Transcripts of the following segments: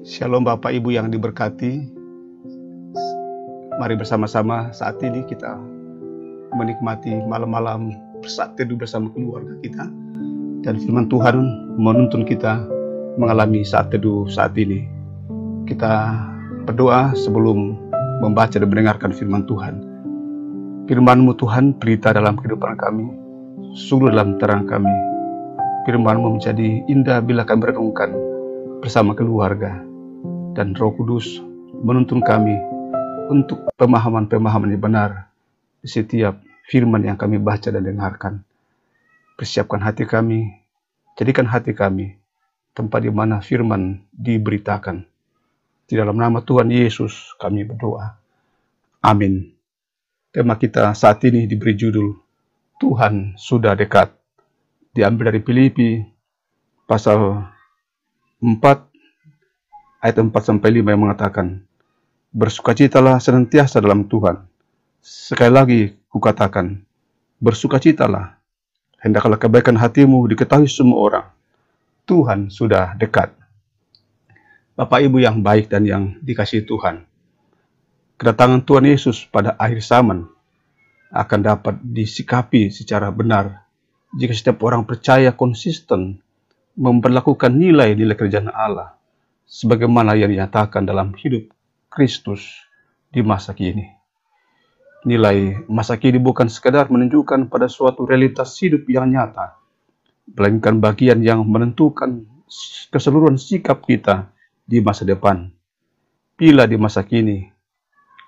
Shalom Bapak Ibu yang diberkati. Mari bersama-sama saat ini kita menikmati malam-malam bersaat teduh bersama keluarga kita. Dan firman Tuhan menuntun kita mengalami saat teduh saat ini. Kita berdoa sebelum membaca dan mendengarkan firman Tuhan. Firman-Mu Tuhan pelita dalam kehidupan kami, suluh dalam terang kami. Firman-Mu menjadi indah bila kami renungkan bersama keluarga. Dan Roh Kudus menuntun kami untuk pemahaman-pemahaman yang benar di setiap firman yang kami baca dan dengarkan. Persiapkan hati kami, jadikan hati kami tempat di mana firman diberitakan. Di dalam nama Tuhan Yesus kami berdoa. Amin. Tema kita saat ini diberi judul Tuhan sudah dekat. Diambil dari Filipi pasal 4 ayat 4-5 yang mengatakan, bersukacitalah senantiasa dalam Tuhan. Sekali lagi kukatakan, bersukacitalah. Hendaklah kebaikan hatimu diketahui semua orang. Tuhan sudah dekat. Bapak Ibu yang baik dan yang dikasihi Tuhan, kedatangan Tuhan Yesus pada akhir zaman akan dapat disikapi secara benar jika setiap orang percaya konsisten memperlakukan nilai-nilai kerajaan Allah sebagaimana yang dinyatakan dalam hidup Kristus di masa kini. Nilai masa kini bukan sekadar menunjukkan pada suatu realitas hidup yang nyata, melainkan bagian yang menentukan keseluruhan sikap kita di masa depan. Bila di masa kini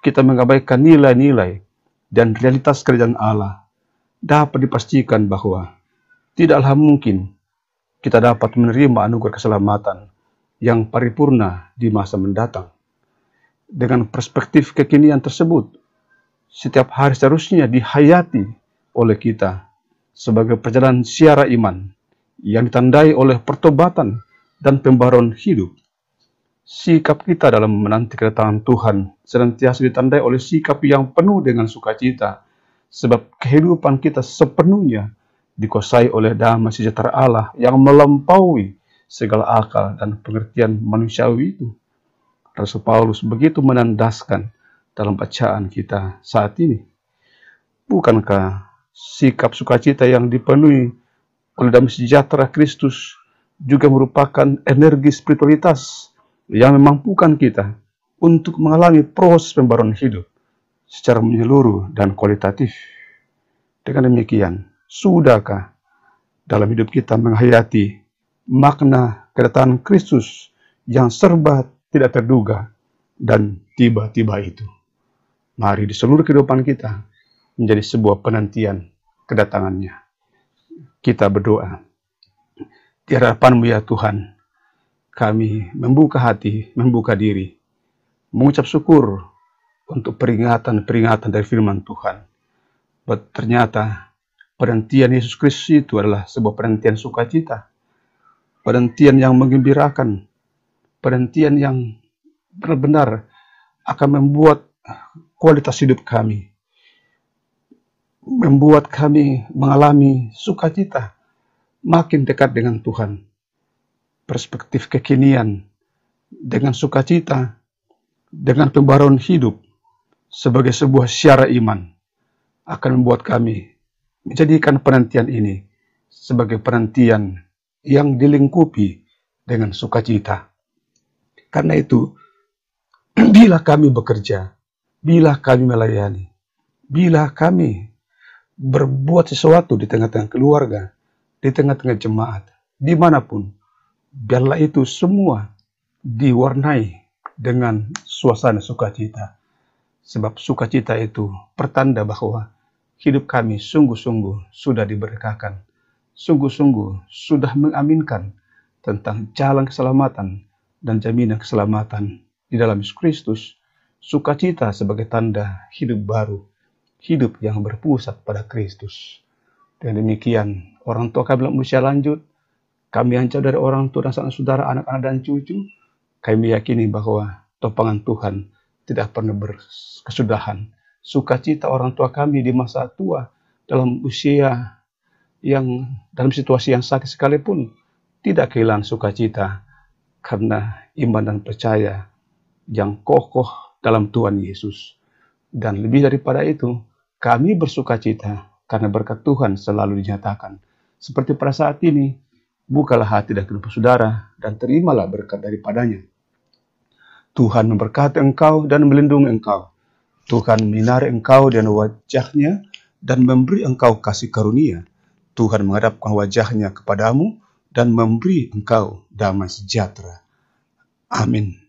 kita mengabaikan nilai-nilai dan realitas kerajaan Allah, dapat dipastikan bahwa tidaklah mungkin kita dapat menerima anugerah keselamatan yang paripurna di masa mendatang. Dengan perspektif kekinian tersebut, setiap hari seharusnya dihayati oleh kita sebagai perjalanan siara iman yang ditandai oleh pertobatan dan pembaruan hidup. Sikap kita dalam menanti kedatangan Tuhan senantiasa ditandai oleh sikap yang penuh dengan sukacita, sebab kehidupan kita sepenuhnya dikuasai oleh damai sejahtera Allah yang melampaui segala akal dan pengertian manusiawi itu. Rasul Paulus begitu menandaskan dalam bacaan kita saat ini. Bukankah sikap sukacita yang dipenuhi oleh damai sejahtera Kristus juga merupakan energi spiritualitas yang memampukan kita untuk mengalami proses pembaruan hidup secara menyeluruh dan kualitatif? Dengan demikian, sudahkah dalam hidup kita menghayati makna kedatangan Kristus yang serba tidak terduga dan tiba-tiba itu? Mari di seluruh kehidupan kita menjadi sebuah penantian kedatangannya. Kita berdoa. Di hadapan-Mu ya Tuhan, kami membuka hati, membuka diri, mengucap syukur untuk peringatan-peringatan dari firman Tuhan. Bahwa ternyata penantian Yesus Kristus itu adalah sebuah penantian sukacita. Penantian yang menggembirakan, penantian yang benar-benar akan membuat kualitas hidup kami, membuat kami mengalami sukacita, makin dekat dengan Tuhan. Perspektif kekinian dengan sukacita, dengan pembaruan hidup sebagai sebuah syiar iman akan membuat kami menjadikan penantian ini sebagai penantian yang dilingkupi dengan sukacita. Karena itu, bila kami bekerja, bila kami melayani, bila kami berbuat sesuatu di tengah-tengah keluarga, di tengah-tengah jemaat, dimanapun, biarlah itu semua diwarnai dengan suasana sukacita. Sebab sukacita itu pertanda bahwa hidup kami sungguh-sungguh sudah diberkakan, sungguh-sungguh sudah mengaminkan tentang jalan keselamatan dan jaminan keselamatan di dalam Yesus Kristus. Sukacita sebagai tanda hidup baru, hidup yang berpusat pada Kristus. Dan demikian, orang tua kami dalam usia lanjut, kami yang jauh dari orang tua dan saudara, anak-anak dan cucu, kami meyakini bahwa topangan Tuhan tidak pernah berkesudahan. Sukacita orang tua kami di masa tua, dalam usia yang dalam situasi yang sakit sekalipun, tidak kehilangan sukacita karena iman dan percaya yang kokoh dalam Tuhan Yesus. Dan lebih daripada itu, kami bersukacita karena berkat Tuhan selalu dinyatakan. Seperti pada saat ini, bukalah hati dan kehidupan saudara dan terimalah berkat daripadanya. Tuhan memberkati engkau dan melindungi engkau. Tuhan menyinari engkau dengan wajahnya dan memberi engkau kasih karunia. Tuhan menghadapkan wajahnya kepadamu dan memberi engkau damai sejahtera. Amin.